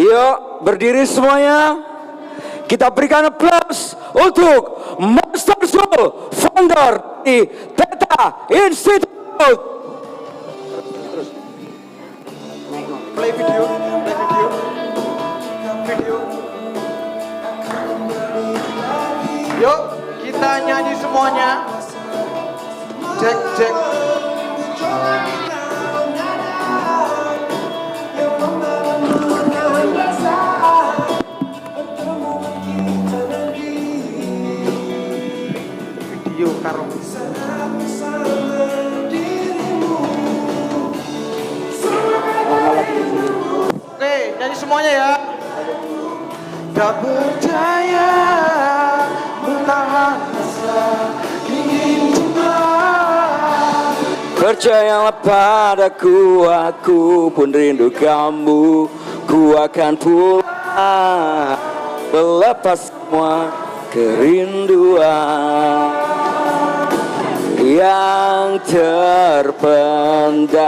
Yuk berdiri semuanya. Kita berikan aplaus untuk Master Zul, founder di Theta Institute. Play video. Yuk, kita nyanyi semuanya. Cek. Video karo. Oke, nyanyi semuanya ya. Tak berdaya bertahan rasa ingin jumpa. Percayalah padaku, aku pun rindu kamu. Ku akan pulang melepas semua kerinduan yang terpendam.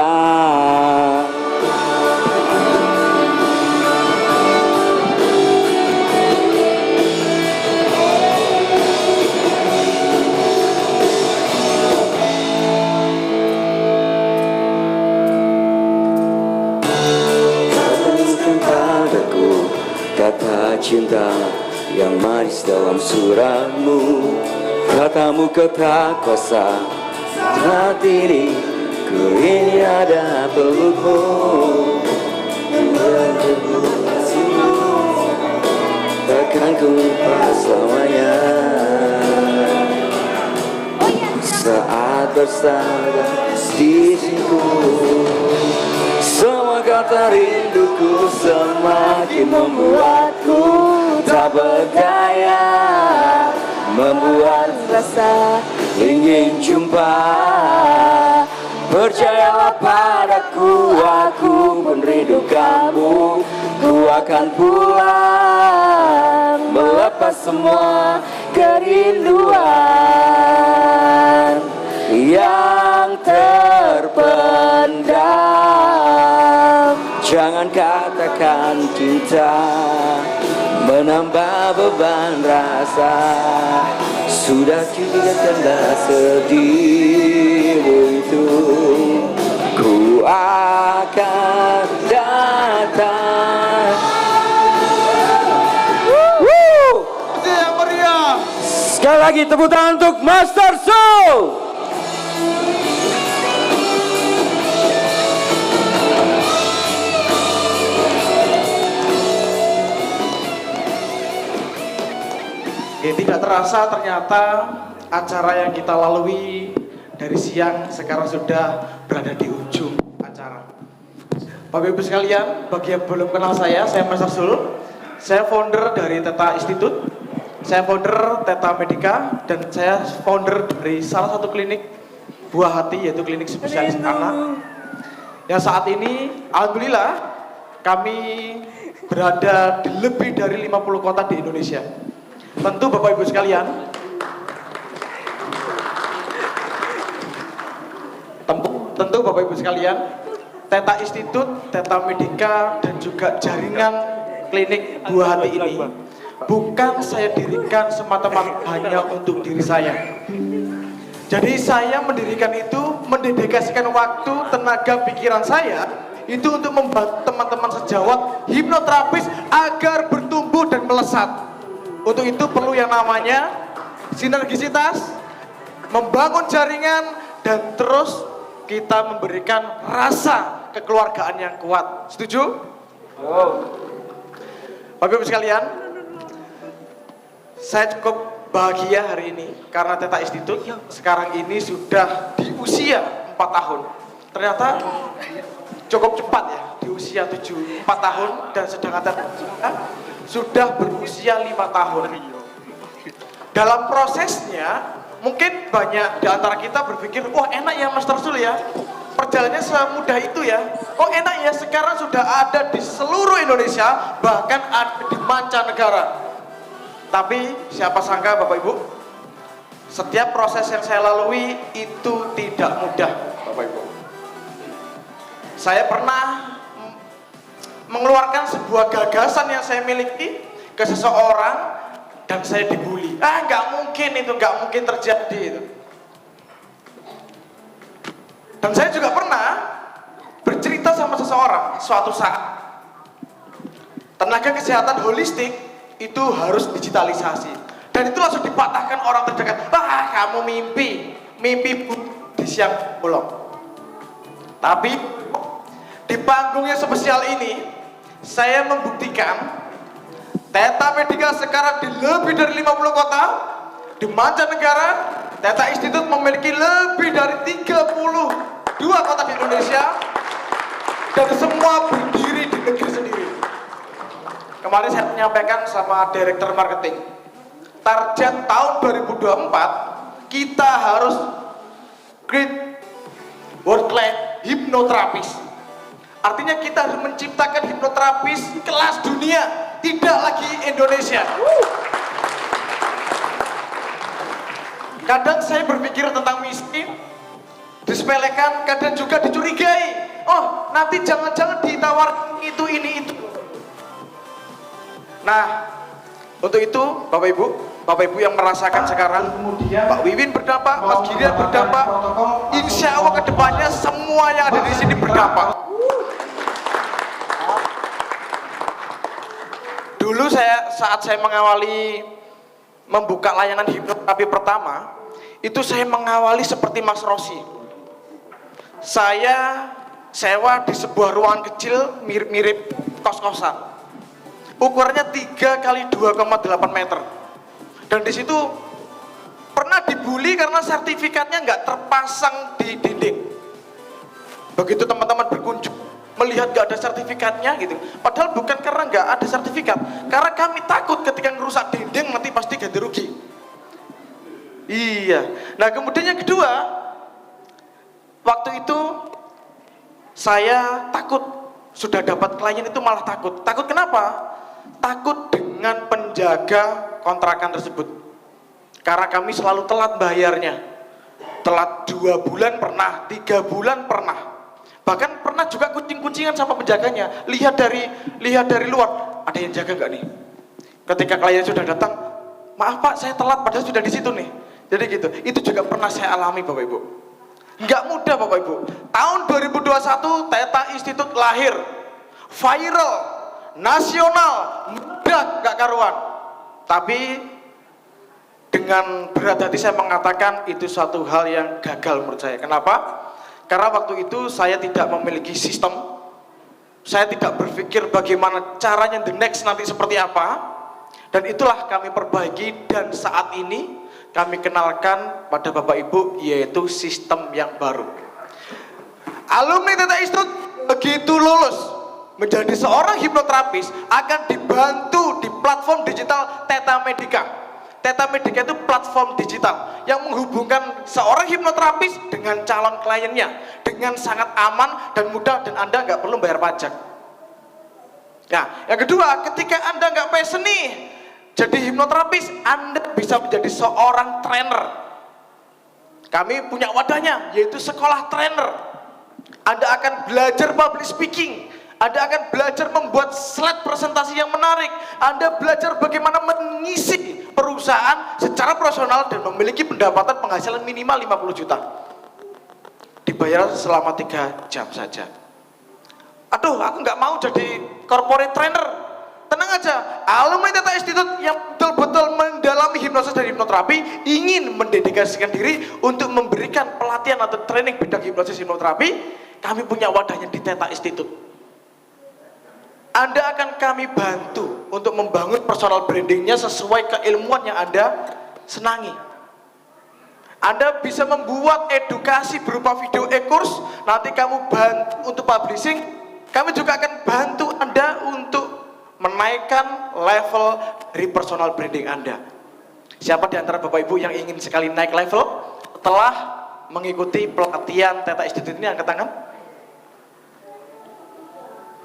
Kata cinta yang manis dalam suratmu, katamu kata kuasa hati ini, ku ingin ada pelukmu dan kasihmu, takkan ku lupa selamanya. Saat bersama di sisiku, semua kata rinduku semakin membuatku tak berdaya, membuat rasa ingin jumpa. Percayalah padaku, aku pun rindu kamu. Ku akan pulang melepas semua kerinduan yang terpendam. Jangan katakan cinta menambah beban rasa. Sudah cukup tanda sedihmu itu. Ku akan datang. Itu yang meriah. Sekali lagi tepuk tangan untuk Master Zul. Tidak terasa ternyata acara yang kita lalui dari siang sekarang sudah berada di ujung acara. Bapak Ibu sekalian, bagi yang belum kenal saya Master Zul. Saya founder dari Theta Institute, saya founder Theta Medica, dan saya founder dari salah satu klinik buah hati, yaitu klinik spesialis anak. Yang saat ini, alhamdulillah, kami berada di lebih dari 50 kota di Indonesia. Tentu Bapak Ibu sekalian, tentu Bapak Ibu sekalian, Theta Institute, Theta Medica, dan juga jaringan klinik buah hati ini bukan saya dirikan semata-mata hanya untuk diri saya. Jadi saya mendirikan itu, mendedikasikan waktu, tenaga, pikiran saya itu untuk membantu teman-teman sejawat hipnoterapis agar bertumbuh dan melesat. Untuk itu perlu yang namanya sinergisitas, membangun jaringan, dan terus kita memberikan rasa kekeluargaan yang kuat. Setuju? Bapak Ibu sekalian, saya cukup bahagia hari ini karena Theta Institute sekarang ini sudah di usia 4 tahun. Ternyata cukup cepat ya, di usia 4 tahun, dan sedangkan sudah berusia 5 tahun. Dalam prosesnya, mungkin banyak di antara kita berpikir, wah enak ya Master Zul ya, perjalanannya semudah itu ya. Oh enak ya, sekarang sudah ada di seluruh Indonesia, bahkan ada di mancanegara. Tapi siapa sangka Bapak Ibu, setiap proses yang saya lalui itu tidak mudah Bapak Ibu. Saya pernah mengeluarkan sebuah gagasan yang saya miliki ke seseorang dan saya dibully. Nggak mungkin itu, nggak mungkin terjadi itu. Dan saya juga pernah bercerita sama seseorang suatu saat. Tenaga kesehatan holistik itu harus digitalisasi. Dan itu langsung dipatahkan orang terdekat. Kamu mimpi di siang bolong. Tapi di panggung yang spesial ini, saya membuktikan Theta Medica sekarang di lebih dari 50 kota, di mancanegara. Theta Institute memiliki lebih dari 32 kota di Indonesia, dan semua berdiri di negeri sendiri. Kemarin saya menyampaikan sama direktur marketing, target tahun 2024 kita harus create world class hipnoterapis. Artinya kita harus menciptakan hipnoterapis kelas dunia, tidak lagi Indonesia. Kadang saya berpikir tentang misi, disepelekan, kadang juga dicurigai. Oh, nanti jangan-jangan ditawar itu, ini, itu. Nah, untuk itu Bapak Ibu yang merasakan sekarang, kemudian Pak Wiwin berdampak, Mas Girian berdampak, insya Allah kedepannya semua yang ada di sini berdampak. Dulu saat saya mengawali membuka layanan hipnoterapi pertama, itu saya mengawali seperti Mas Rosi. Saya sewa di sebuah ruangan kecil mirip kos-kosan. Ukurannya 3 kali 2,8 meter. Dan di situ pernah dibully karena sertifikatnya nggak terpasang di dinding. Begitu teman-teman berkunjung melihat nggak ada sertifikatnya gitu. Padahal bukan karena nggak ada sertifikat, karena kami takut ketika ngerusak dinding nanti pasti ganti rugi. Iya. Nah kemudian yang kedua, waktu itu saya takut, sudah dapat klien itu malah takut. Takut kenapa? Takut dengan penjaga kontrakan tersebut, karena kami selalu telat bayarnya. Telat 2 bulan pernah, 3 bulan pernah. Bahkan pernah juga kucing-kucingan sama penjaganya. Lihat dari luar, ada yang jaga nggak nih? Ketika klien sudah datang, maaf Pak, saya telat padahal sudah di situ nih. Jadi gitu. Itu juga pernah saya alami Bapak Ibu. Nggak mudah Bapak Ibu. Tahun 2021 Theta Institute lahir, viral, nasional, mudah nggak karuan. Tapi dengan berat hati saya mengatakan itu suatu hal yang gagal menurut saya. Kenapa? Karena waktu itu saya tidak memiliki sistem, saya tidak berpikir bagaimana caranya the next nanti seperti apa, dan itulah kami perbaiki dan saat ini kami kenalkan pada Bapak Ibu, yaitu sistem yang baru. Alumni Theta Institute begitu lulus menjadi seorang hipnoterapis akan dibantu di platform digital Theta Medica. Theta Medica itu platform digital yang menghubungkan seorang hipnoterapis dengan calon kliennya dengan sangat aman dan mudah, dan Anda nggak perlu bayar pajak. Nah, yang kedua, ketika Anda nggak passion nih jadi hipnoterapis, Anda bisa menjadi seorang trainer. Kami punya wadahnya, yaitu sekolah trainer. Anda akan belajar public speaking, Anda akan belajar membuat slide presentasi yang menarik, Anda belajar bagaimana mengisi perusahaan secara profesional dan memiliki pendapatan penghasilan minimal 50 juta. Dibayar selama 3 jam saja. Aduh, aku nggak mau jadi corporate trainer. Tenang aja, alumni Theta Institute yang betul-betul mendalami hipnosis dan hipnoterapi ingin mendedikasikan diri untuk memberikan pelatihan atau training bidang hipnosis hipnoterapi. Kami punya wadahnya di Theta Institute. Anda akan kami bantu untuk membangun personal brandingnya sesuai keilmuan yang Anda senangi. Anda bisa membuat edukasi berupa video e-course, nanti kamu bantu untuk publishing. Kami juga akan bantu Anda untuk menaikkan level dari personal branding Anda. Siapa di antara Bapak Ibu yang ingin sekali naik level setelah mengikuti pelatihan Theta Institute ini, angkat tangan?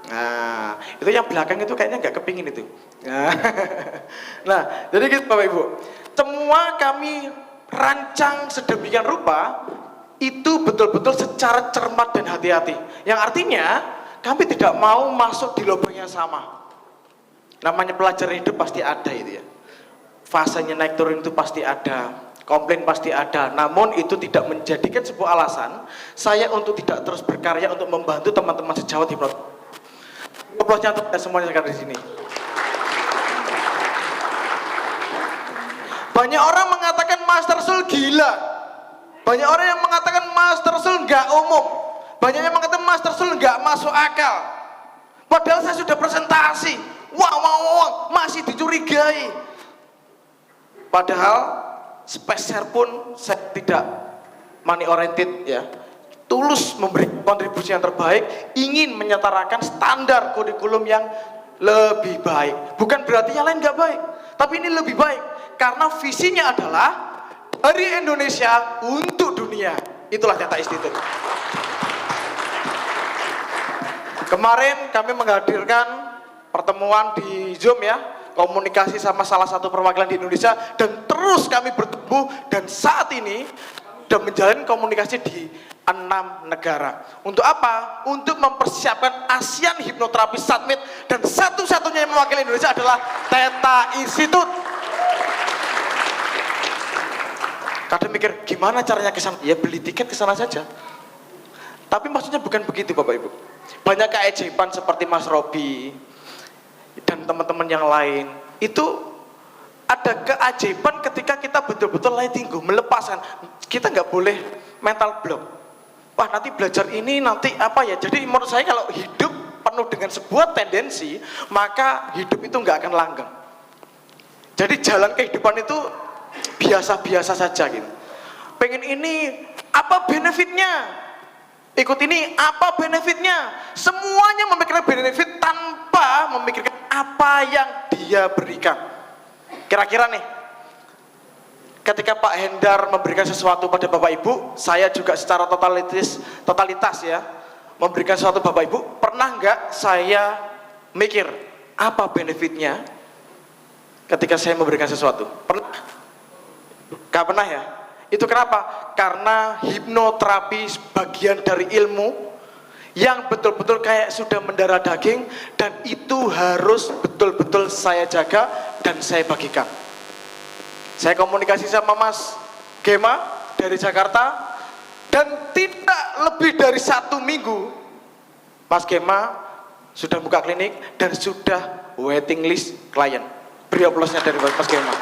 Nah, itu yang belakang itu kayaknya nggak kepingin itu. Nah, jadi gitu Bapak Ibu. Semua kami rancang sedemikian rupa itu betul-betul secara cermat dan hati-hati. Yang artinya kami tidak mau masuk di lubang yang fasenya sama. Namanya pelajar hidup pasti ada itu ya. Fasenya naik turun itu pasti ada, komplain pasti ada. Namun itu tidak menjadikan sebuah alasan saya untuk tidak terus berkarya untuk membantu teman-teman sejawat hipnotis. Aplausnya untuk semuanya sekarang di sini. Banyak orang mengatakan Master Sul gila. Banyak orang yang mengatakan Master Sul nggak umum. Banyak yang mengatakan Master Sul nggak masuk akal. Padahal saya sudah presentasi. Wah, masih dicurigai. Padahal spesial pun saya tidak money oriented ya. Tulus memberi kontribusi yang terbaik, ingin menyetarakan standar kurikulum yang lebih baik. Bukan berarti yang lain nggak baik, tapi ini lebih baik. Karena visinya adalah dari Indonesia untuk dunia. Itulah Theta Institute. Kemarin kami menghadirkan pertemuan di Zoom ya, komunikasi sama salah satu perwakilan di Indonesia, dan terus kami bertumbuh, dan saat ini sudah menjalin komunikasi di 6 negara. Untuk apa? Untuk mempersiapkan ASEAN Hypnotherapy Summit, dan satu-satunya yang mewakili Indonesia adalah Theta Institute. Kadang mikir, gimana caranya ke sana? Ya beli tiket ke sana saja. Tapi maksudnya bukan begitu Bapak Ibu. Banyak keajaiban seperti Mas Robi dan teman-teman yang lain. Itu ada keajaiban ketika kita betul-betul letting go, melepaskan. Kita nggak boleh mental block. Wah nanti belajar ini, nanti apa ya. Jadi menurut saya kalau hidup penuh dengan sebuah tendensi, maka hidup itu nggak akan langgeng. Jadi jalan kehidupan itu biasa-biasa saja gitu. Pengen ini, apa benefitnya? Ikut ini, apa benefitnya? Semuanya memikirkan benefit tanpa memikirkan apa yang dia berikan. Kira-kira nih, ketika Pak Hendar memberikan sesuatu pada Bapak Ibu, saya juga secara totalitas ya, memberikan sesuatu Bapak Ibu, pernah nggak saya mikir apa benefitnya ketika saya memberikan sesuatu? Pernah? Gak pernah ya? Itu kenapa? Karena hipnoterapi sebagian dari ilmu yang betul-betul kayak sudah mendarah daging, dan itu harus betul-betul saya jaga dan saya bagikan. Saya komunikasi sama Mas Gema dari Jakarta, dan tidak lebih dari 1 minggu Mas Gema sudah buka klinik dan sudah waiting list klien. Beri aplausnya dari Mas Gema.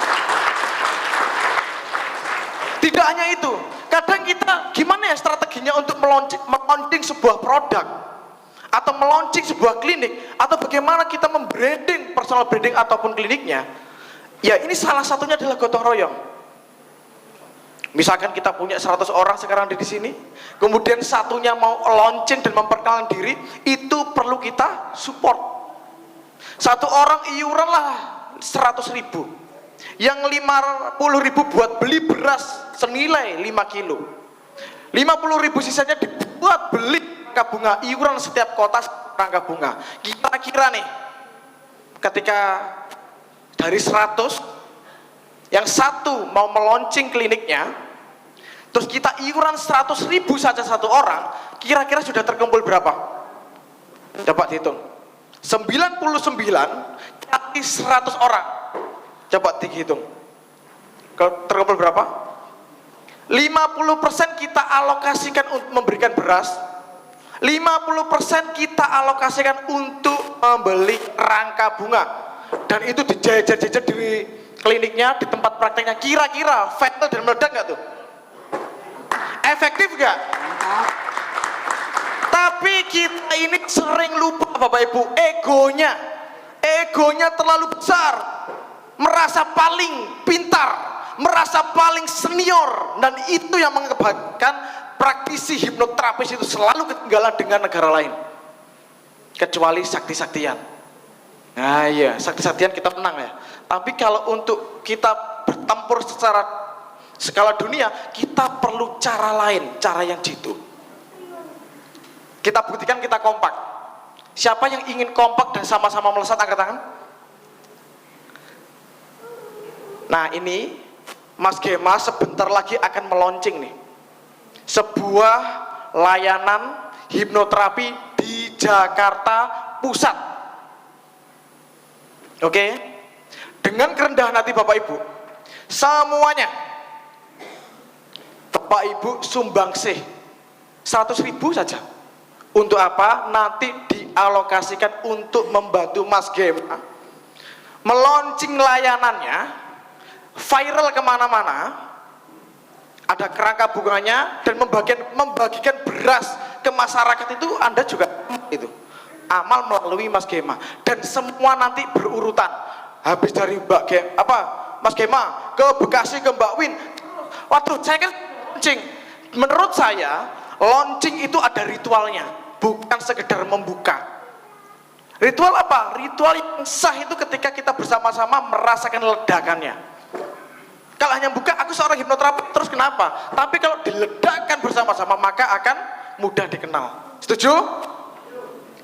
Tidak hanya itu, kadang kita gimana ya strateginya untuk meluncing sebuah produk atau meluncing sebuah klinik, atau bagaimana kita membranding personal branding ataupun kliniknya. Ya ini salah satunya adalah gotong royong. Misalkan kita punya 100 orang sekarang di sini, kemudian satunya mau launching dan memperkenalkan diri, itu perlu kita support. Satu orang iuran lah 100.000. Yang 50.000 buat beli beras senilai 5 kilo. 50.000 sisanya dibuat beli rangka bunga, iuran setiap kota rangka bunga. Kira-kira nih, ketika dari 100, yang satu mau meluncing kliniknya, terus kita iuran 100.000 saja satu orang, kira-kira sudah terkumpul berapa? Coba dihitung. 99 kali 100 orang. Coba dihitung. Terkumpul berapa? 50% kita alokasikan untuk memberikan beras, 50% kita alokasikan untuk membeli rangka bunga, dan itu dijajar-jajar di kliniknya, di tempat prakteknya. Kira-kira fatal dan meledak nggak tuh? Efektif nggak? Tapi kita ini sering lupa Bapak Ibu, egonya terlalu besar, merasa paling pintar, merasa paling senior, dan itu yang mengakibatkan praktisi hipnoterapis itu selalu ketinggalan dengan negara lain, kecuali sakti-saktian. Nah iya, sakti-saktian kita menang ya. Tapi kalau untuk kita bertempur secara skala dunia, kita perlu cara lain, cara yang jitu. Kita buktikan kita kompak. Siapa yang ingin kompak dan sama-sama melesat, angkat tangan. Nah ini Mas Gema sebentar lagi akan meluncing nih sebuah layanan hipnoterapi di Jakarta Pusat. Oke? Dengan kerendahan hati Bapak Ibu, semuanya Bapak Ibu sumbangsih 100.000 saja. Untuk apa? Nanti dialokasikan untuk membantu Mas Gema meluncing layanannya, viral kemana-mana, ada kerangka bunganya, dan membagikan beras ke masyarakat. Itu Anda juga itu amal melalui Mas Gema, dan semua nanti berurutan. Habis dari Mas Gema ke Bekasi ke Mbak Win. Waduh, saya kan launching. Menurut saya launching itu ada ritualnya, bukan sekedar membuka. Ritual apa? Ritual yang sah itu ketika kita bersama-sama merasakan ledakannya. Kalau hanya buka, aku seorang hipnoterapi, terus kenapa? Tapi kalau diledakkan bersama-sama, maka akan mudah dikenal. Setuju?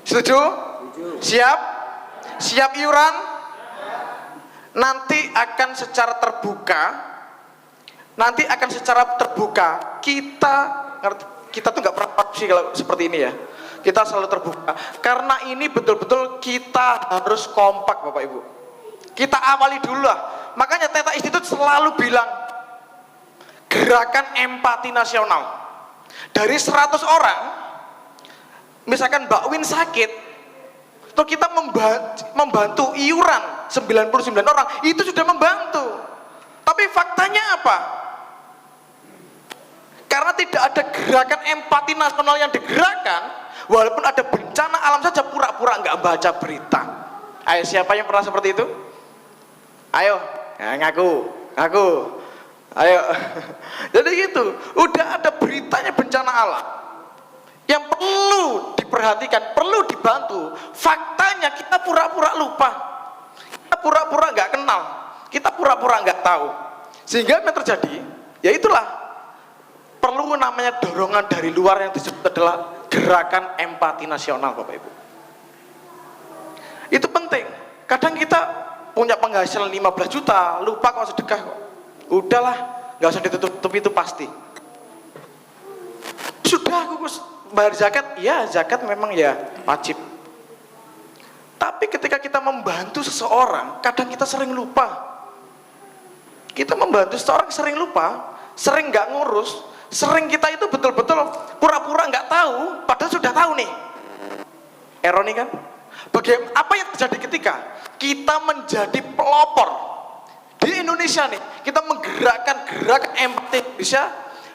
Setuju? Siap? Siap iuran? Nanti akan secara terbuka. Kita tuh nggak pernah sih kalau seperti ini ya. Kita selalu terbuka. Karena ini betul-betul kita harus kompak Bapak Ibu. Kita awali dulu lah. Makanya Theta Institute selalu bilang gerakan empati nasional. Dari 100 orang, misalkan Mbak Win sakit, terus kita membantu iuran 99 orang, itu sudah membantu. Tapi faktanya apa? Karena tidak ada gerakan empati nasional yang digerakkan, walaupun ada bencana alam saja pura-pura nggak baca berita. Ayo, siapa yang pernah seperti itu? Ayo, ya, ngaku. Ayo. Jadi gitu, udah ada beritanya bencana alam yang perlu diperhatikan, perlu dibantu. Faktanya kita pura-pura lupa, kita pura-pura nggak kenal, kita pura-pura nggak tahu. Sehingga yang terjadi, ya itulah perlu namanya dorongan dari luar yang disebut adalah gerakan empati nasional, Bapak Ibu. Itu penting. Kadang kita punya penghasilan 15 juta, lupa kok sedekah kok. Udahlah, nggak usah ditutup, itu pasti. Sudah aku bayar zakat, ya zakat memang ya wajib. Tapi ketika kita membantu seseorang, kadang kita sering lupa. Kita membantu seseorang sering lupa, sering nggak ngurus, sering kita itu betul-betul pura-pura nggak tahu, padahal sudah tahu nih. Ironi kan? Bagaimana, apa yang terjadi ketika kita menjadi pelopor di Indonesia nih, kita menggerakkan gerakan empati Indonesia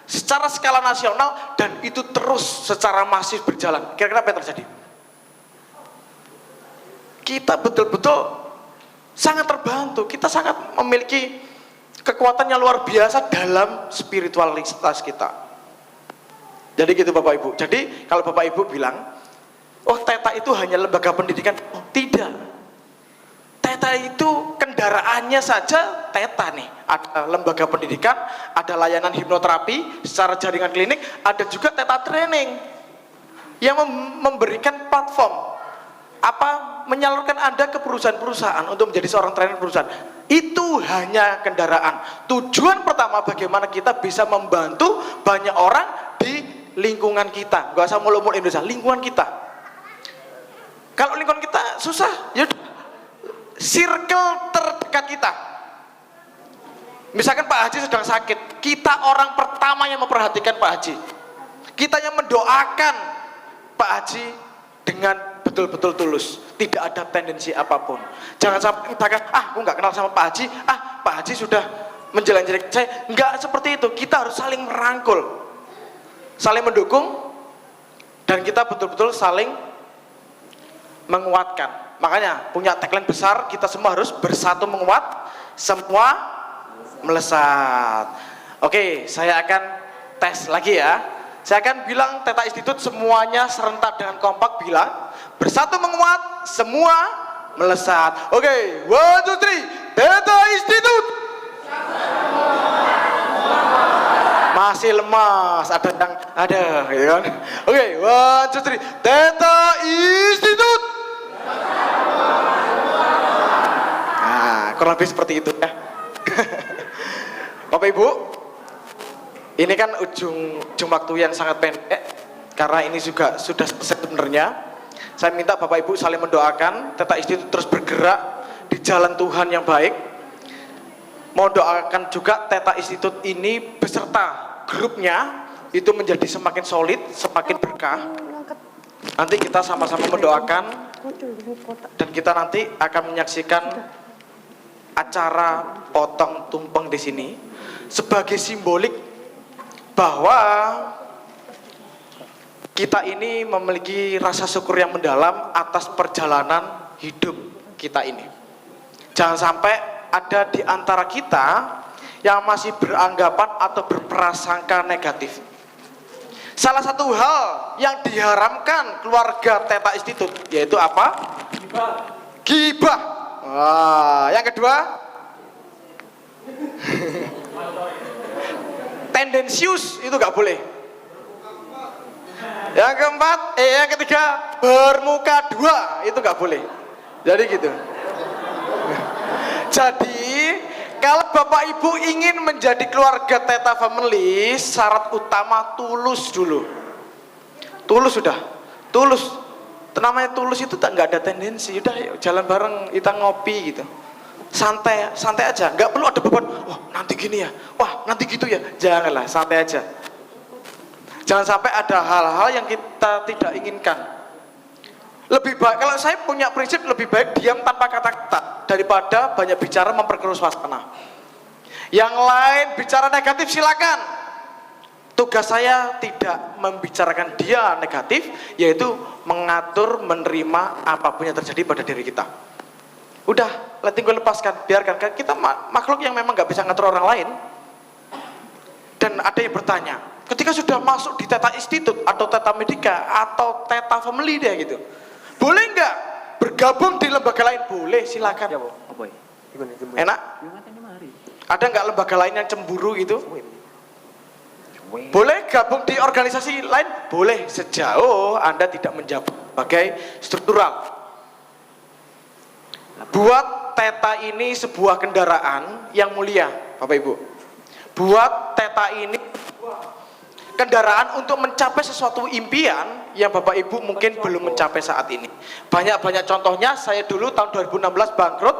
secara skala nasional, dan itu terus secara masif berjalan. Kira-kira apa yang terjadi? Kita betul-betul sangat terbantu, kita sangat memiliki kekuatan yang luar biasa dalam spiritualitas kita. Jadi gitu Bapak Ibu. Jadi kalau Bapak Ibu bilang, oh Theta itu hanya lembaga pendidikan, oh tidak. Theta itu kendaraannya saja Theta nih. Ada lembaga pendidikan, ada layanan hipnoterapi secara jaringan klinik, ada juga Theta Training yang memberikan platform menyalurkan Anda ke perusahaan-perusahaan untuk menjadi seorang trainer perusahaan. Itu hanya kendaraan. Tujuan pertama bagaimana kita bisa membantu banyak orang di lingkungan kita. Gak usah mulu-mulu Indonesia, lingkungan kita. Kalau lingkungan kita susah, ya circle terdekat kita. Misalkan Pak Haji sedang sakit, kita orang pertama yang memperhatikan Pak Haji. Kita yang mendoakan Pak Haji dengan betul-betul tulus, tidak ada tendensi apapun. Jangan sampai misalkan, aku nggak kenal sama Pak Haji, Pak Haji sudah menjelek-jelek saya. Nggak seperti itu. Kita harus saling merangkul, saling mendukung, dan kita betul-betul saling menguatkan. Makanya punya tagline besar, kita semua harus bersatu menguat, semua melesat. Oke, saya akan tes lagi ya. Saya akan bilang Theta Institute semuanya serentak dengan kompak bilang bersatu menguat, semua melesat. Oke, 1, 2, 3, Theta Institute. Masih lemas, ada yang ada, ya kan? Oke, 1, 2, 3, Theta Institute. Nah, kurang lebih seperti itu ya. Bapak Ibu, ini kan ujung waktu yang sangat pendek, karena ini juga sudah selesai sebenarnya. Saya minta Bapak Ibu saling mendoakan Theta Institute terus bergerak di jalan Tuhan yang baik. Mau doakan juga Theta Institute ini beserta grupnya itu menjadi semakin solid, semakin berkah. Nanti kita sama-sama mendoakan dan kita nanti akan menyaksikan acara potong tumpeng di sini sebagai simbolik bahwa kita ini memiliki rasa syukur yang mendalam atas perjalanan hidup kita ini. Jangan sampai ada di antara kita yang masih beranggapan atau berprasangka negatif. Salah satu hal yang diharamkan keluarga Theta Institute yaitu apa? Gibah. Yang kedua, tendensius, itu gak boleh. Yang keempat, yang ketiga, bermuka dua, itu gak boleh. Jadi gitu. Jadi kalau Bapak Ibu ingin menjadi keluarga Theta Family, syarat utama tulus dulu. Tulus sudah, tulus. Namanya tulus itu tak nggak ada tendensi. Udah yuk, jalan bareng, kita ngopi gitu. Santai, santai aja. Nggak perlu ada beban. Wah nanti gini ya, wah nanti gitu ya. Janganlah, santai aja. Jangan sampai ada hal-hal yang kita tidak inginkan. Lebih baik, kalau saya punya prinsip lebih baik diam tanpa kata-kata daripada banyak bicara memperkeruh suasana. Yang lain bicara negatif silakan. Tugas saya tidak membicarakan dia negatif, yaitu mengatur, menerima apapun yang terjadi pada diri kita. Udah, letting go, lepaskan, biarkan. Kita makhluk yang memang nggak bisa ngatur orang lain. Dan ada yang bertanya, ketika sudah masuk di Theta Institute atau Theta Medica atau Theta Family dia gitu, boleh nggak bergabung di lembaga lain? Boleh, silakan. Ya, Enak? Ada nggak lembaga lain yang cemburu gitu? Boleh gabung di organisasi lain? Boleh, sejauh Anda tidak menjabat sebagai struktural. Buat Theta ini sebuah kendaraan yang mulia, Bapak Ibu. Buat Theta ini kendaraan untuk mencapai sesuatu impian yang Bapak Ibu mungkin belum mencapai saat ini. Banyak-banyak contohnya, saya dulu tahun 2016 bangkrut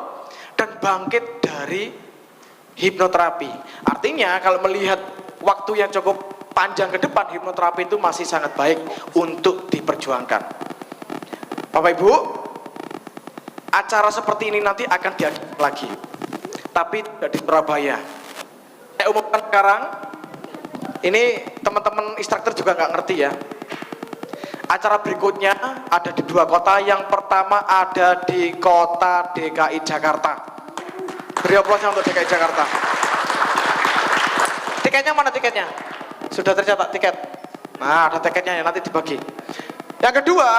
dan bangkit dari hipnoterapi. Artinya kalau melihat waktu yang cukup panjang ke depan, hipnoterapi itu masih sangat baik untuk diperjuangkan. Bapak Ibu, acara seperti ini nanti akan diadakan lagi, tapi tidak di Surabaya. Saya umumkan sekarang, ini teman-teman instruktur juga nggak ngerti ya. Acara berikutnya ada di dua kota. Yang pertama ada di kota DKI Jakarta. Beri aplausnya untuk DKI Jakarta. Tiketnya mana tiketnya? Sudah tercatat tiket? Nah, ada tiketnya ya, nanti dibagi. Yang kedua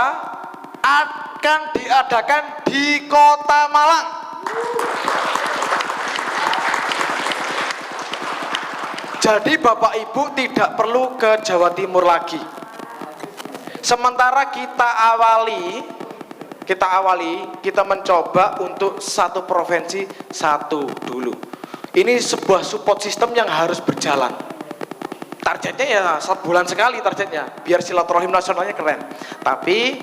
akan diadakan di Kota Malang. Jadi Bapak Ibu tidak perlu ke Jawa Timur lagi. Sementara kita kita mencoba untuk satu provinsi satu dulu. Ini sebuah support system yang harus berjalan. Targetnya ya sebulan sekali targetnya, biar silaturahim nasionalnya keren. Tapi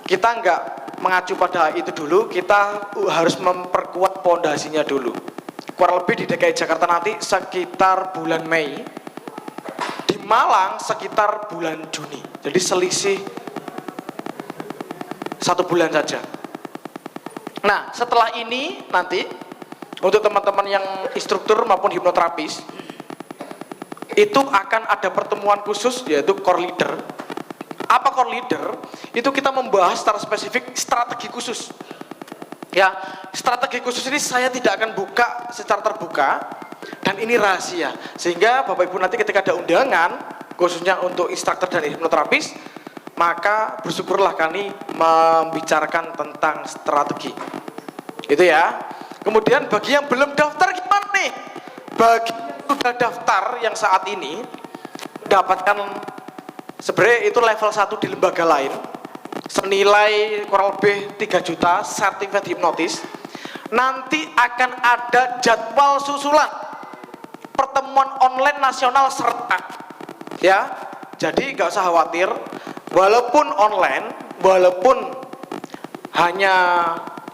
kita nggak mengacu pada itu dulu, kita harus memperkuat pondasinya dulu. Kurang lebih di DKI Jakarta nanti sekitar bulan Mei, di Malang sekitar bulan Juni. Jadi selisih 1 bulan saja. Nah, setelah ini nanti untuk teman-teman yang instruktur maupun hipnoterapis itu akan ada pertemuan khusus yaitu core leader. Apa core leader? Itu kita membahas secara spesifik strategi khusus. Ya, strategi khusus ini saya tidak akan buka secara terbuka dan ini rahasia. Sehingga Bapak Ibu nanti ketika ada undangan khususnya untuk instruktur dan hipnoterapis, maka bersyukurlah kami membicarakan tentang strategi. Itu ya. Kemudian bagi yang belum daftar gimana nih? Bagi yang sudah daftar yang saat ini mendapatkan sebenarnya itu level 1 di lembaga lain senilai kurang lebih 3 juta sertifikat hipnotis. Nanti akan ada jadwal susulan pertemuan online nasional serentak ya. Jadi nggak usah khawatir, walaupun online, walaupun hanya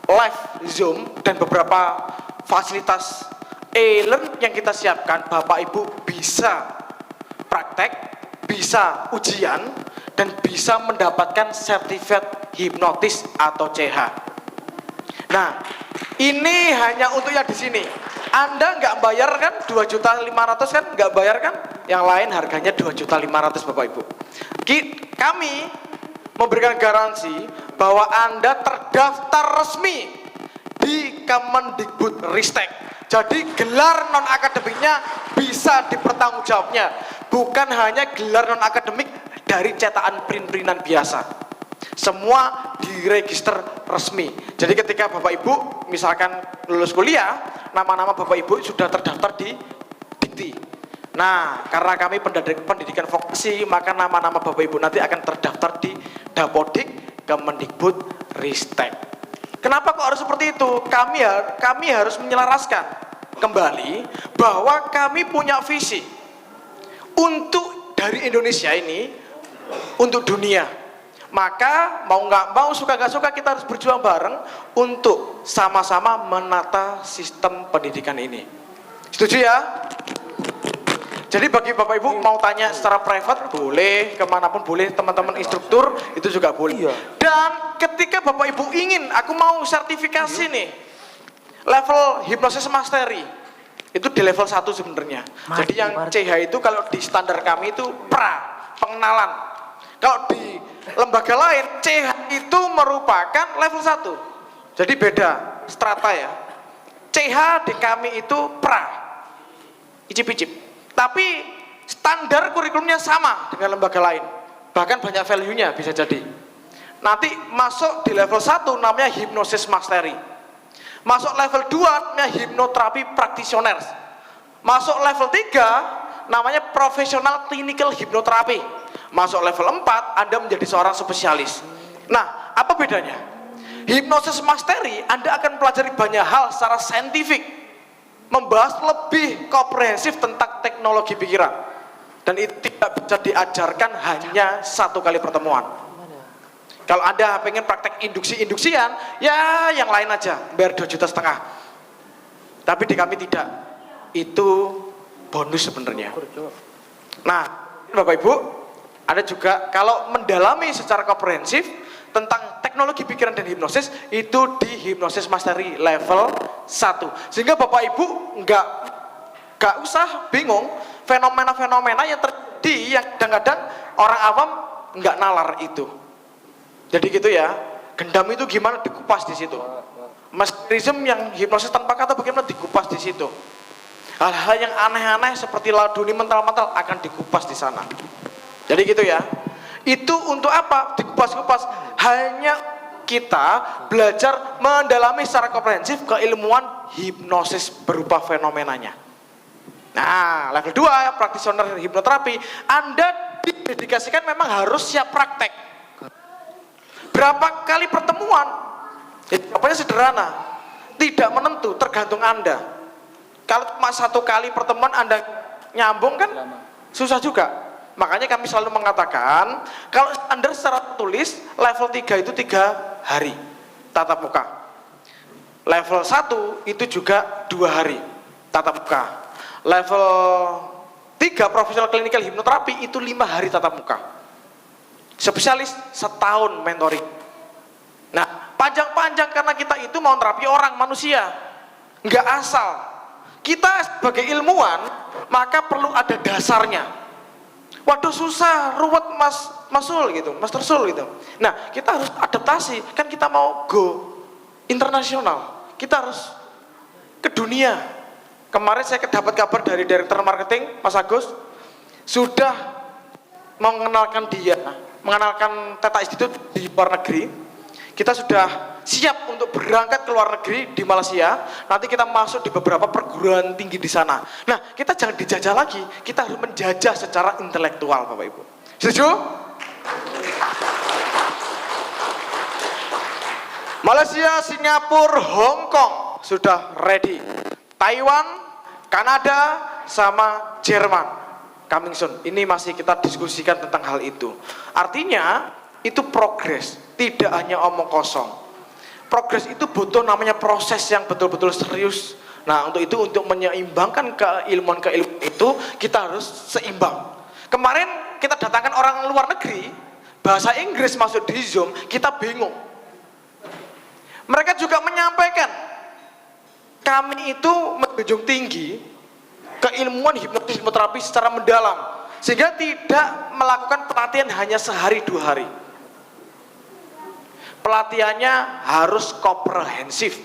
live Zoom, dan beberapa fasilitas e-learn yang kita siapkan, Bapak Ibu bisa praktek, bisa ujian, dan bisa mendapatkan sertifikat hipnotis atau CH. Nah, ini hanya untuk yang di sini. Anda nggak bayar kan 2.500.000 kan, nggak bayar kan? Yang lain harganya 2.500.000 Bapak Ibu. Kami memberikan garansi bahwa Anda terdaftar resmi di Kemendikbudristek. Jadi gelar non akademiknya bisa dipertanggungjawabnya, bukan hanya gelar non akademik dari cetakan print-printan biasa. Semua diregister resmi. Jadi ketika Bapak Ibu misalkan lulus kuliah, nama-nama Bapak Ibu sudah terdaftar di Dikti. Nah, karena kami pendidikan vokasi, maka nama-nama Bapak Ibu nanti akan terdaftar di Dapodik Kemendikbudristek. Kenapa kok harus seperti itu? Kami harus menyelaraskan kembali bahwa kami punya visi untuk dari Indonesia ini untuk dunia. Maka mau nggak mau, suka nggak suka, kita harus berjuang bareng untuk sama-sama menata sistem pendidikan ini. Setuju ya? Jadi bagi Bapak Ibu mau tanya secara private boleh, kemanapun boleh, teman-teman instruktur itu juga boleh. Dan ketika Bapak Ibu ingin, aku mau sertifikasi nih, level hipnosis mastery, itu di level 1 sebenarnya. Jadi yang CH itu kalau di standar kami itu pengenalan. Kalau di lembaga lain, CH itu merupakan level 1. Jadi beda strata ya. CH di kami itu icip-icip. Tapi standar kurikulumnya sama dengan lembaga lain. Bahkan banyak value-nya bisa jadi. Nanti masuk di level 1 namanya hipnosis mastery. Masuk level 2 namanya hipnoterapi practitioners. Masuk level 3 namanya professional clinical hipnoterapi. Masuk level 4 Anda menjadi seorang spesialis. Nah, apa bedanya? Hipnosis mastery Anda akan pelajari banyak hal secara saintifik, membahas lebih komprehensif tentang teknologi pikiran, dan itu tidak bisa diajarkan hanya satu kali pertemuan. Kalau Anda pengen praktek induksi-induksian, ya yang lain aja, bayar 2,5 juta. Tapi di kami tidak, itu bonus sebenarnya. Nah, Bapak Ibu, ada juga kalau mendalami secara komprehensif tentang teknologi pikiran dan hipnosis, itu di hipnosis mastery level 1. Sehingga Bapak Ibu nggak usah bingung fenomena-fenomena yang terjadi yang kadang-kadang orang awam nggak nalar itu. Jadi gitu ya, gendam itu gimana dikupas di situ. Mesmerism yang hipnosis tanpa kata bagaimana dikupas di situ. Hal-hal yang aneh-aneh seperti laduni mental-mental akan dikupas di sana. Jadi gitu ya. Itu untuk apa? Dikupas-kupas. Hanya kita belajar mendalami secara komprehensif keilmuan hipnosis berupa fenomenanya. Nah, level 2 practitioner hipnoterapi, Anda didedikasikan memang harus siap praktek. Berapa kali pertemuan? Jawabannya sederhana, tidak menentu, tergantung Anda. Kalau cuma 1 kali pertemuan Anda nyambung kan susah juga. Makanya kami selalu mengatakan, kalau standar secara tulis, level 3 itu 3 hari tatap muka. Level 1 itu juga 2 hari tatap muka. Level 3 profesional clinical hipnoterapi itu 5 hari tatap muka. Spesialis setahun mentoring. Nah, panjang-panjang karena kita itu mau terapi orang, manusia. Nggak asal. Kita sebagai ilmuwan, maka perlu ada dasarnya. Waduh susah, ruwet Mas Sul gitu, Master Sul gitu. Nah, kita harus adaptasi, kan kita mau go internasional, kita harus ke dunia. Kemarin saya dapat kabar dari Direktur Marketing, Mas Agus, sudah mengenalkan Theta Institute di luar negeri. Kita sudah siap untuk berangkat ke luar negeri di Malaysia. Nanti kita masuk di beberapa perguruan tinggi di sana. Nah, kita jangan dijajah lagi, kita harus menjajah secara intelektual, Bapak Ibu. Setuju? Malaysia, Singapura, Hong Kong sudah ready. Taiwan, Kanada, sama Jerman coming soon. Ini masih kita diskusikan tentang hal itu. Artinya itu progres, tidak hanya omong kosong. progres itu butuh namanya proses yang betul-betul serius. Nah, untuk itu, untuk menyeimbangkan keilmuan itu, kita harus seimbang. Kemarin kita datangkan orang luar negeri, bahasa Inggris masuk di Zoom, kita bingung. Mereka juga menyampaikan, kami itu menjunjung tinggi keilmuan hipnoterapi secara mendalam, sehingga tidak melakukan pelatihan hanya sehari 2 hari. Pelatihannya harus komprehensif,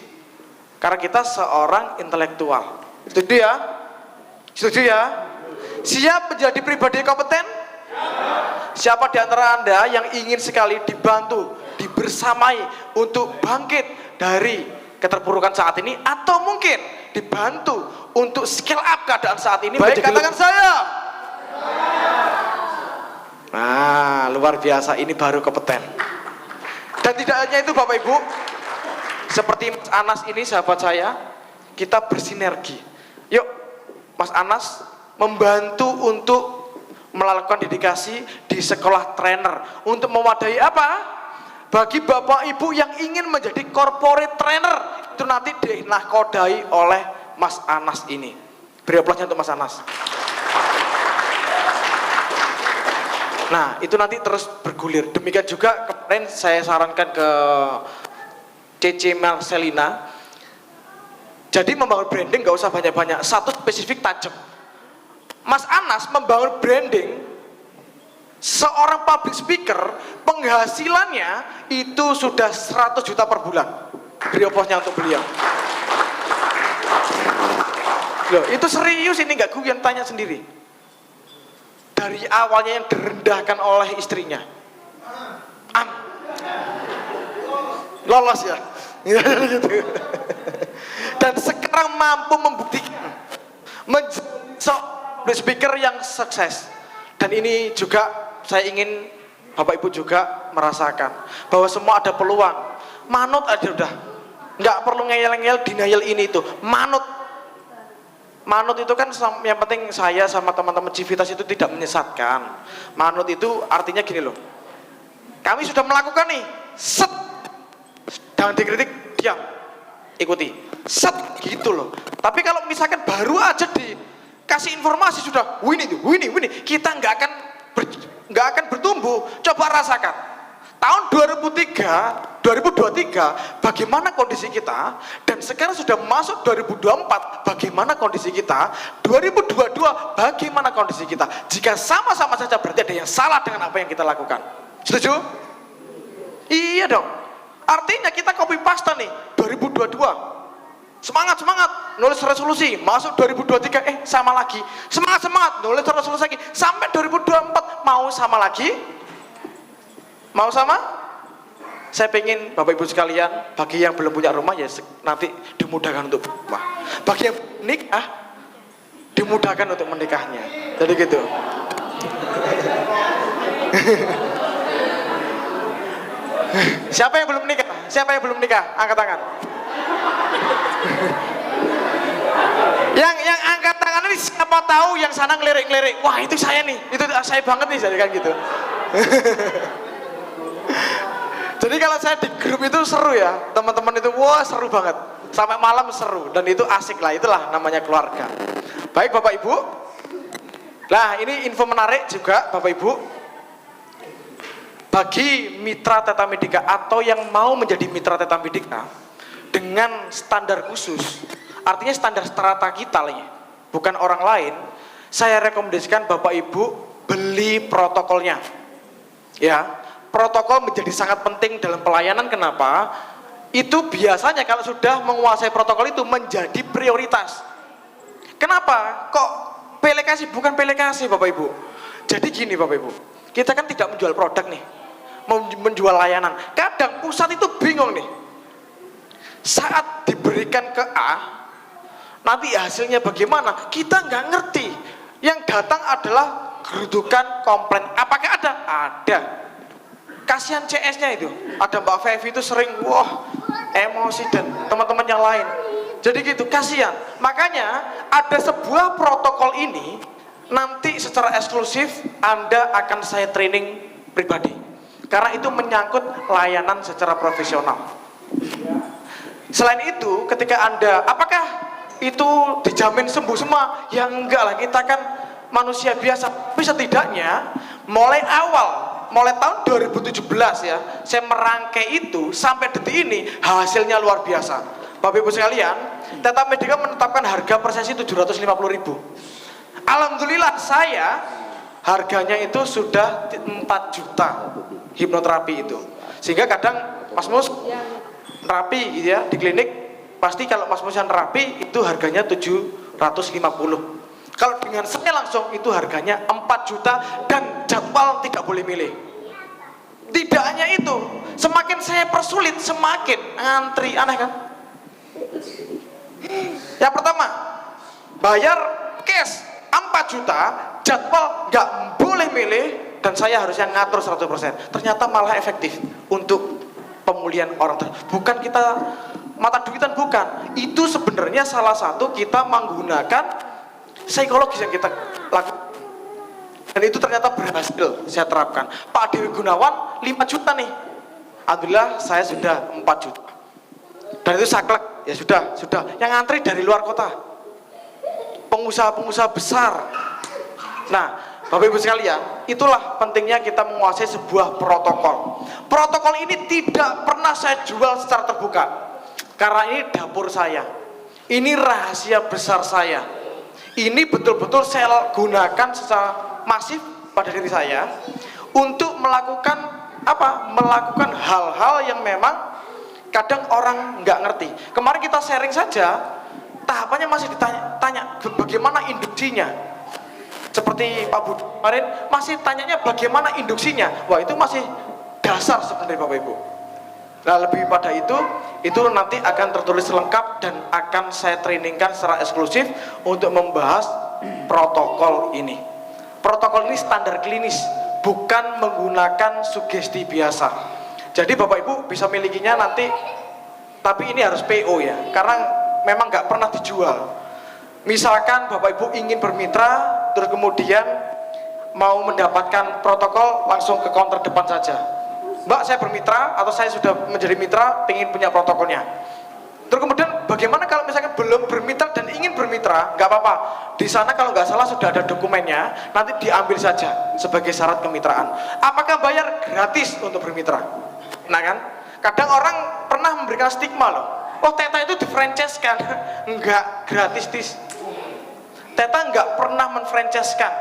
karena kita seorang intelektual. Setuju ya? Setuju ya? Siap menjadi pribadi kompeten? Siapa di antara Anda yang ingin sekali dibantu, dibersamai untuk bangkit dari keterpurukan saat ini, atau mungkin dibantu untuk scale up keadaan saat ini? Baik, katakan saya. Nah, luar biasa, ini baru kompeten. Dan tidak hanya itu Bapak Ibu, seperti Mas Anas ini sahabat saya, kita bersinergi. Yuk Mas Anas membantu untuk melakukan dedikasi di sekolah trainer, untuk mewadahi apa? Bagi Bapak Ibu yang ingin menjadi corporate trainer, itu nanti dinahkodai oleh Mas Anas ini. Beri aplausnya untuk Mas Anas. Nah, itu nanti terus bergulir. Demikian juga kemarin saya sarankan ke Cece Marcelina. Jadi membangun branding gak usah banyak-banyak, satu spesifik tajam. Mas Anas membangun branding seorang public speaker, penghasilannya itu sudah 100 juta per bulan. Beri aplausnya untuk beliau. Loh, itu serius, ini gak guyon, tanya sendiri. Dari awalnya yang direndahkan oleh istrinya, lolos ya, dan sekarang mampu membuktikan menjadi speaker yang sukses. Dan ini juga saya ingin Bapak Ibu juga merasakan bahwa semua ada peluang. Manut aja udah, nggak perlu ngeyel-ngeyel denial ini itu. Manut itu kan yang penting saya sama teman-teman Civitas itu tidak menyesatkan. Manut itu artinya gini loh, kami sudah melakukan nih, set, jangan dikritik, diam, ikuti, set, gitu loh. Tapi kalau misalkan baru aja dikasih informasi sudah, wini, kita nggak akan bertumbuh. Coba rasakan. Tahun 2023, bagaimana kondisi kita? Dan sekarang sudah masuk 2024, bagaimana kondisi kita? 2022, bagaimana kondisi kita? Jika sama-sama saja berarti ada yang salah dengan apa yang kita lakukan. Setuju? Iya dong. Artinya kita copy paste nih, 2022. Semangat, nulis resolusi, masuk 2023, sama lagi. Semangat, nulis resolusi lagi. Sampai 2024, mau sama lagi? Mau sama? Saya pengen Bapak Ibu sekalian, bagi yang belum punya rumah ya nanti dimudahkan untuk rumah. Bagi yang nikah, dimudahkan untuk menikahnya. Jadi gitu. Siapa yang belum nikah? Siapa yang belum nikah? Angkat tangan. Yang angkat tangan ini siapa tahu yang sana ngelirik-ngelirik. Wah, itu saya nih. Itu saya banget nih, jadi kan gitu. Jadi kalau saya di grup itu seru ya, teman-teman itu wah seru banget, sampai malam seru, dan itu asik lah, itulah namanya keluarga. Baik Bapak Ibu, nah ini info menarik juga Bapak Ibu, bagi mitra Theta Medica atau yang mau menjadi mitra Theta Medica dengan standar khusus, artinya standar strata kita nih, bukan orang lain. Saya rekomendasikan Bapak Ibu beli protokolnya, ya. Protokol menjadi sangat penting dalam pelayanan. Kenapa? Itu biasanya kalau sudah menguasai protokol itu menjadi prioritas. Kenapa? Kok PLKC bukan PLKC Bapak Ibu? Jadi gini Bapak Ibu, kita kan tidak menjual produk nih, menjual layanan. Kadang pusat itu bingung nih, saat diberikan ke A, nanti hasilnya bagaimana? Kita nggak ngerti. Yang datang adalah gerudukan komplain. Apakah ada? Ada. Kasihan CS-nya itu, ada Mbak Fevi itu sering emosi dan teman-teman yang lain. Jadi gitu, kasihan. Makanya ada sebuah protokol ini nanti secara eksklusif Anda akan saya training pribadi. Karena itu menyangkut layanan secara profesional. Selain itu, ketika Anda, apakah itu dijamin sembuh semua? Ya enggak lah, kita kan manusia biasa. Tapi setidaknya mulai tahun 2017 ya, saya merangkai itu sampai detik ini hasilnya luar biasa. Bapak Ibu sekalian, Teta Medica menetapkan harga per sesi 750.000. Alhamdulillah saya harganya itu sudah 4 juta hipnoterapi itu. Sehingga kadang Mas Mus terapi gitu ya di klinik, pasti kalau Mas Musan terapi itu harganya 750. Kalau dengan saya langsung itu harganya 4 juta dan jadwal tidak boleh milih. Tidak hanya itu, semakin saya persulit semakin antri, aneh kan? Yang pertama, bayar cash 4 juta, jadwal nggak boleh milih dan saya harusnya ngatur 100%. Ternyata malah efektif untuk pemulihan orang. Bukan kita mata duitan, bukan. Itu sebenarnya salah satu kita menggunakan psikologis yang kita lakukan. Dan itu ternyata berhasil saya terapkan. Pak Dewi Gunawan 5 juta nih. Alhamdulillah saya sudah 4 juta. Dan itu saklek, ya sudah. Yang ngantri dari luar kota. Pengusaha-pengusaha besar. Nah, Bapak Ibu sekalian, itulah pentingnya kita menguasai sebuah protokol. Protokol ini tidak pernah saya jual secara terbuka. Karena ini dapur saya. Ini rahasia besar saya. Ini betul-betul saya gunakan secara masif pada diri saya untuk melakukan apa? Melakukan hal-hal yang memang kadang orang nggak ngerti. Kemarin kita sharing saja, tahapannya masih ditanya bagaimana induksinya. Seperti Pak Budi kemarin masih tanyanya bagaimana induksinya. Wah, itu masih dasar sebenarnya Bapak Ibu. Nah, lebih pada itu nanti akan tertulis lengkap dan akan saya trainingkan secara eksklusif untuk membahas protokol ini. Protokol ini standar klinis, bukan menggunakan sugesti biasa. Jadi Bapak Ibu bisa milikinya nanti, tapi ini harus PO ya, karena memang nggak pernah dijual. Misalkan Bapak Ibu ingin bermitra, terus kemudian mau mendapatkan protokol, langsung ke counter depan saja. Mbak, saya bermitra atau saya sudah menjadi mitra, ingin punya protokolnya. Terus kemudian bagaimana kalau misalkan belum bermitra dan ingin bermitra? Nggak apa-apa. Di sana kalau nggak salah sudah ada dokumennya, nanti diambil saja sebagai syarat kemitraan. Apakah bayar gratis untuk bermitra? Nah kan, kadang orang pernah memberikan stigma loh. Oh, Teta itu di-franchise-kan. Enggak, gratis tis. Teta nggak pernah men-franchise-kan,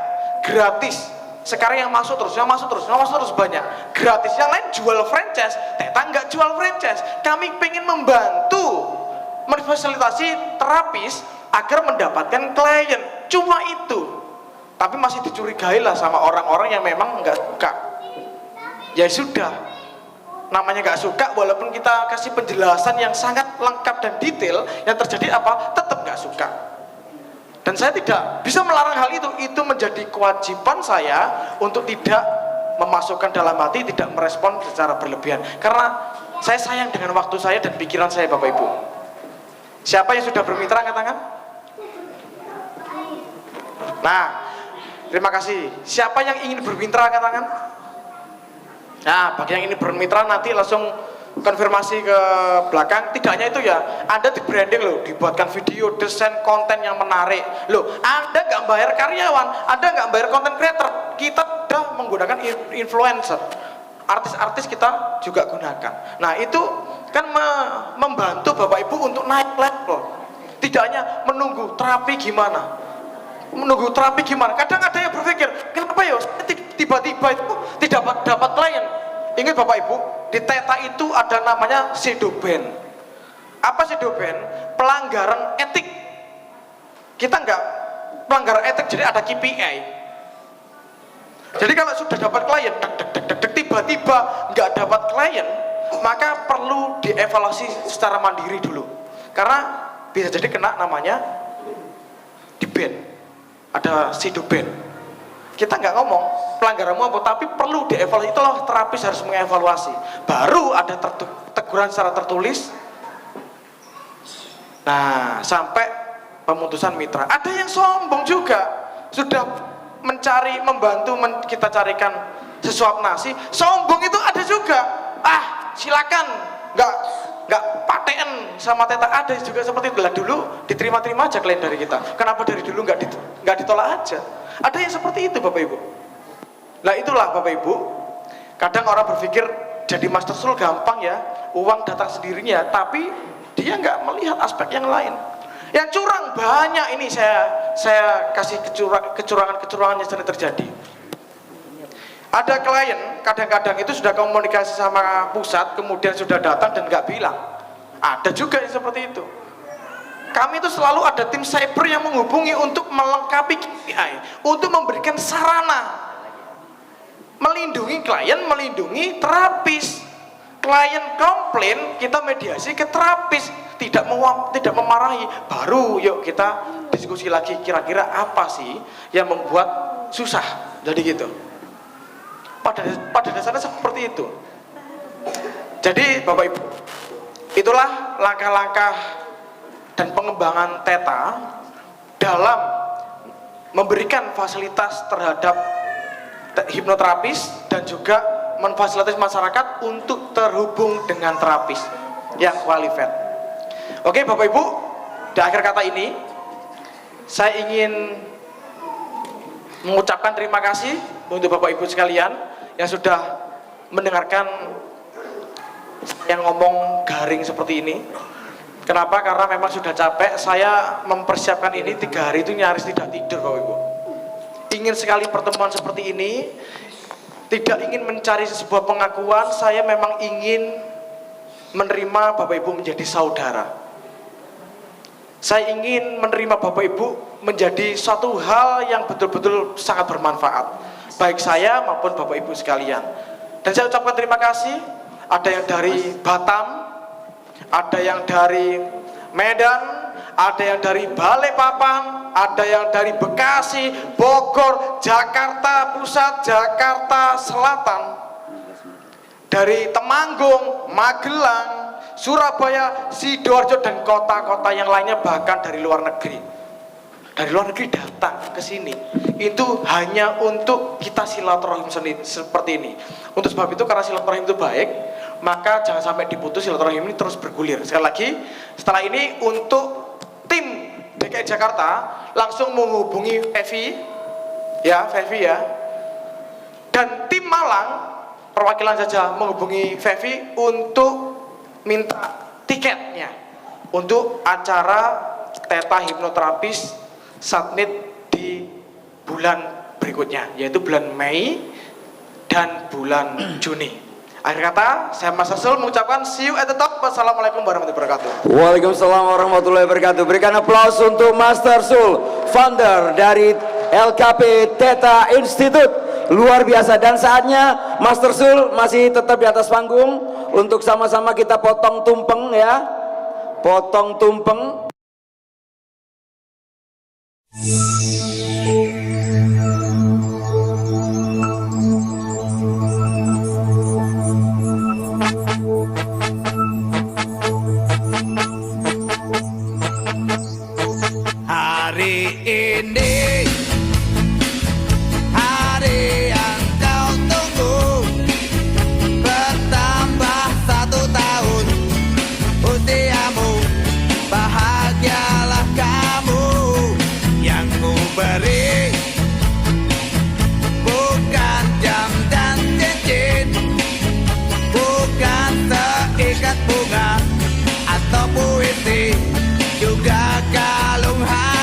gratis. Sekarang yang masuk terus banyak. Gratis, yang lain jual franchise. Teta nggak jual franchise. Kami pengen membantu memfasilitasi terapis agar mendapatkan klien. Cuma itu. Tapi masih dicurigai lah sama orang-orang yang memang nggak suka. Ya sudah. Namanya nggak suka, walaupun kita kasih penjelasan yang sangat lengkap dan detail, yang terjadi apa? Tetap nggak suka. Dan saya tidak bisa melarang hal itu menjadi kewajiban saya untuk tidak memasukkan dalam hati, tidak merespon secara berlebihan. Karena saya sayang dengan waktu saya dan pikiran saya, Bapak Ibu. Siapa yang sudah bermitra, angkat tangan? Nah, terima kasih. Siapa yang ingin bermitra, angkat tangan? Nah, bagi yang ingin bermitra nanti langsung konfirmasi ke belakang. Tidak hanya itu ya, Anda di branding loh, dibuatkan video, desain konten yang menarik loh. Anda nggak bayar karyawan, Anda nggak bayar konten creator, kita sudah menggunakan influencer, artis-artis kita juga gunakan. Nah, itu kan membantu Bapak Ibu untuk naik level. Tidak hanya menunggu terapi gimana, kadang ada yang berpikir, kenapa ya tiba-tiba itu tidak dapat klien. Ingat Bapak Ibu, di Teta itu ada namanya Sedoben. Apa Sedoben? Pelanggaran etik. Kita nggak pelanggaran etik, jadi ada KPI. Jadi kalau sudah dapat klien, tiba-tiba nggak dapat klien, maka perlu dievaluasi secara mandiri dulu. Karena bisa jadi kena namanya di ban. Ada Sedoben. Kita nggak ngomong pelanggaranmu apa, tapi perlu dievaluasi. Itulah terapis harus mengevaluasi. Baru ada teguran secara tertulis. Nah, sampai pemutusan mitra. Ada yang sombong juga, sudah membantu kita carikan sesuap nasi. Sombong itu ada juga. Ah, silakan, nggak nggak paten sama Teta. Ada juga seperti itu lah, dulu diterima-terima aja klien dari kita. Kenapa dari dulu nggak ditolak aja? Ada yang seperti itu Bapak Ibu. Nah itulah Bapak Ibu, kadang orang berpikir jadi Master Soul gampang ya, uang datang sendirinya, tapi dia nggak melihat aspek yang lain. Yang curang banyak ini, saya kasih kecurangan-kecurangan yang sering terjadi. Ada klien kadang-kadang itu sudah komunikasi sama pusat, kemudian sudah datang dan nggak bilang. Ada juga yang seperti itu. Kami itu selalu ada tim cyber yang menghubungi untuk melengkapi KPI, untuk memberikan sarana, melindungi klien, melindungi terapis. Klien komplain, kita mediasi ke terapis, tidak memarahi, baru yuk kita diskusi lagi kira-kira apa sih yang membuat susah. Jadi gitu. Pada dasarnya seperti itu. Jadi Bapak Ibu, itulah langkah-langkah dan pengembangan Teta dalam memberikan fasilitas terhadap hipnoterapis dan juga memfasilitasi masyarakat untuk terhubung dengan terapis yang qualified. Oke Bapak Ibu, di akhir kata ini saya ingin mengucapkan terima kasih untuk Bapak Ibu sekalian yang sudah mendengarkan yang ngomong garing seperti ini. Kenapa? Karena memang sudah capek. Saya mempersiapkan ini 3 hari itu nyaris tidak tidur Bapak Ibu. Ingin sekali pertemuan seperti ini, tidak ingin mencari sebuah pengakuan, saya memang ingin menerima Bapak Ibu menjadi saudara. Saya ingin menerima Bapak Ibu menjadi suatu hal yang betul-betul sangat bermanfaat, baik saya maupun Bapak Ibu sekalian. Dan saya ucapkan terima kasih. Ada yang dari Batam, ada yang dari Medan, ada yang dari Balikpapan, ada yang dari Bekasi, Bogor, Jakarta Pusat, Jakarta Selatan, dari Temanggung, Magelang, Surabaya, Sidoarjo, dan kota-kota yang lainnya, bahkan dari luar negeri. Dari luar negeri datang ke sini. Itu hanya untuk kita silaturahim seperti ini. Untuk sebab itu, karena silaturahim itu baik, maka jangan sampai diputus, silaturahim ini terus bergulir. Sekali lagi, setelah ini untuk tim DKI Jakarta langsung menghubungi Fevi ya, dan tim Malang perwakilan saja menghubungi Fevi untuk minta tiketnya untuk acara Teta Hipnoterapis Satnit di bulan berikutnya, yaitu bulan Mei dan bulan Juni. Akhir kata, saya Mas Rasul mengucapkan see you at the top. Wassalamualaikum warahmatullahi wabarakatuh. Waalaikumsalam warahmatullahi wabarakatuh. Berikan aplaus untuk Master Sul, founder dari LKP Teta Institute. Luar biasa. Dan saatnya Master Sul masih tetap di atas panggung untuk sama-sama kita potong tumpeng ya. Potong tumpeng. Hari ini hari yang kau tunggu, bertambah 1 tahun usiamu, bahagialah kamu. Yang ku beri bukan jam dan cincin, bukan seikat bunga atau puisi, juga kalung hati.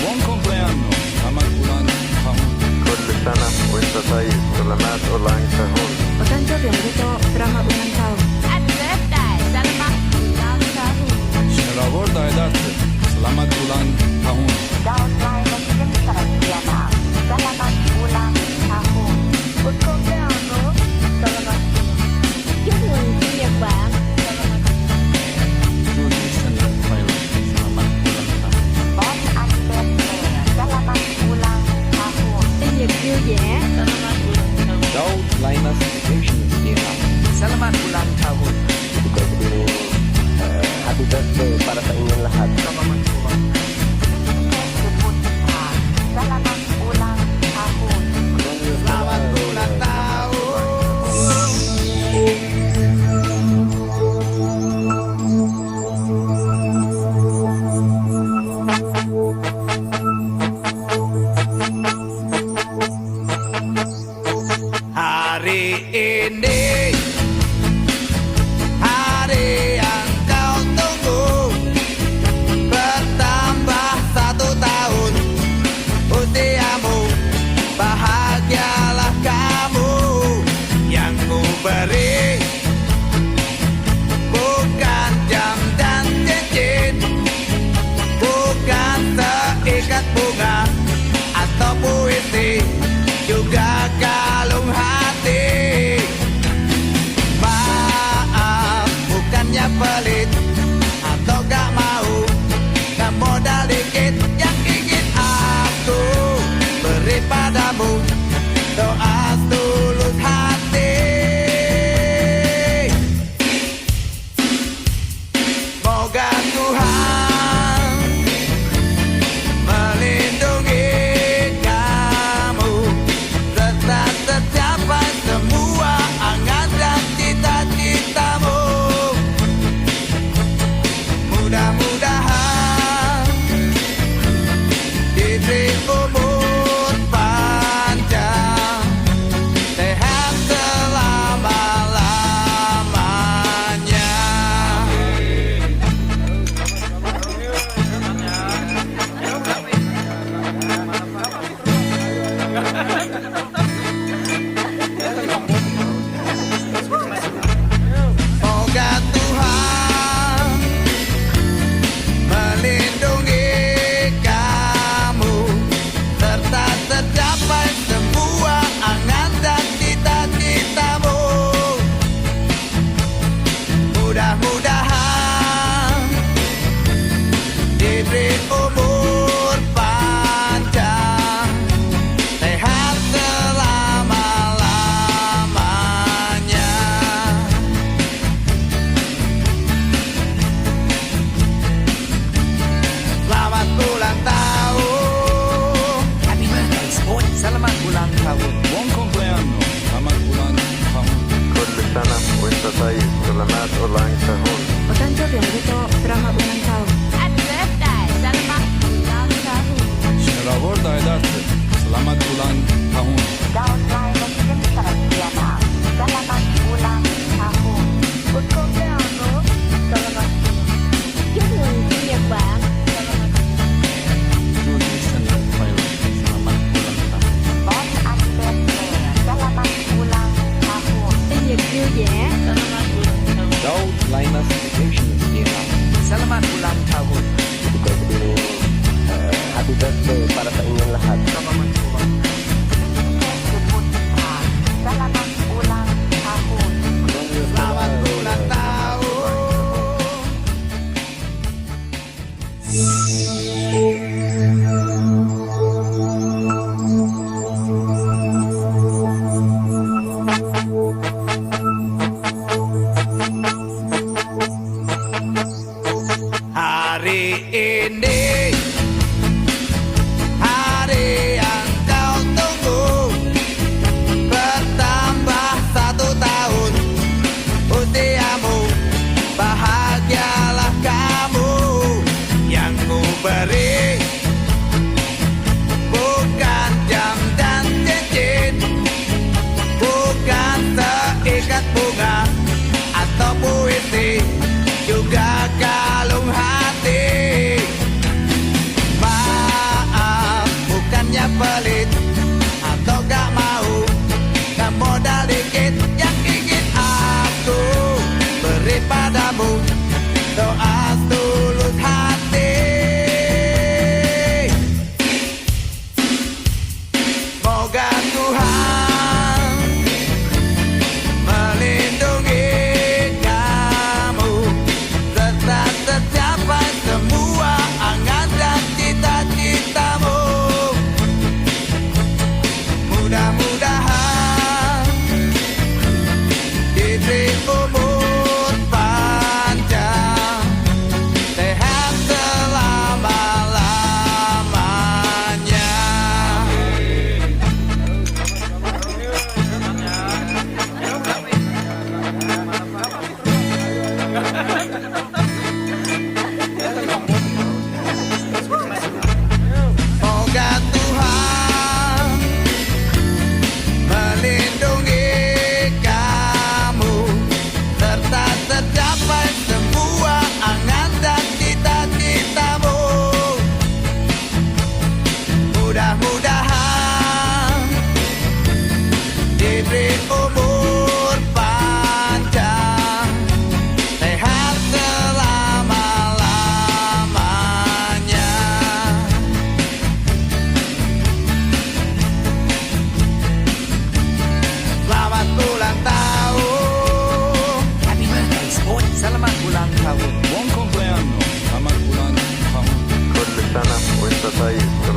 Buon compleanno, selamat ulang tahun. كل سنة وانت طيب سلامات ulang tahun. お誕生日おめでとう。Selamat ulang tahun. Happy birthday, selamat ulang tahun. Şeravorda edersin. Selamat ulang tahun. Daud lahir Sarasiana. Selamat ulang tahun. Buon compleanno, selamat. Chúc mừng sinh nhật bạn. Julie Sender Thailand. Selamat ulang tahun. Bon anniversary. Selamat ulang tahun. Sinh nhật vui vẻ, selamat ulang tahun. Daud Linus Education Vietnam. Selamat ulang tahun. Happy birthday para sa inyong lahat. Selamat ulang tahun. Selamat ulang tahun. Hari ini hari yang kau tunggu, bertambah 1 tahun usiamu, bahagialah kamu. Yang ku beri bukan jam dan cincin, bukan seikat bunga atau puisi, juga kalung hati. Maaf, bukannya pelit atau gak mau, gak modal dikit yang ingin aku beri padamu, doa tulus hati. Moga Tuhan melindungi kamu, serta tercapai semua angan dan cita-citamu. Mudah-mudahan diberi umur panjang, sehat selama-lamanya. Moga Tuhan melindungi kamu, serta tercapai semua angan dan cita-citamu. Mudah-mudahan diberi umur panjang, sehat selama-lamanya. Selamat ulang tahun. Happy birthday, sport. Selamat ulang tahun. Buon compleanno, selamat ulang tahun. كل سنة وانت طيب سلامات ulang tahun. お誕生日おめでとう。Selamat ulang tahun. Happy birthday, selamat ulang tahun. Şeravorda edersin. Selamat ulang tahun. Daud lahir Sarasiana. Selamat ulang tahun. Buon compleanno, selamat. Chúc mừng sinh nhật bạn. Julie Sender Thailand. Selamat ulang tahun. Bon anniversary. Selamat ulang tahun. Sinh nhật vui vẻ, selamat ulang tahun. Daud Linus Education Vietnam. Selamat ulang tahun. Happy birthday para sa inyong lahat. Selamat ulang tahun. Selamat ulang tahun. Hari ini hari yang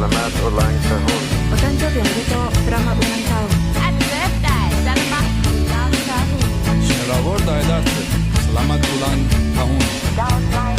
Selamat ulang tahun. お誕生日おめでとう。Selamat ulang tahun. Happy birthday. Selamat ulang tahun. Seni Ravorda edersin. Selamat ulang tahun. Daun lahir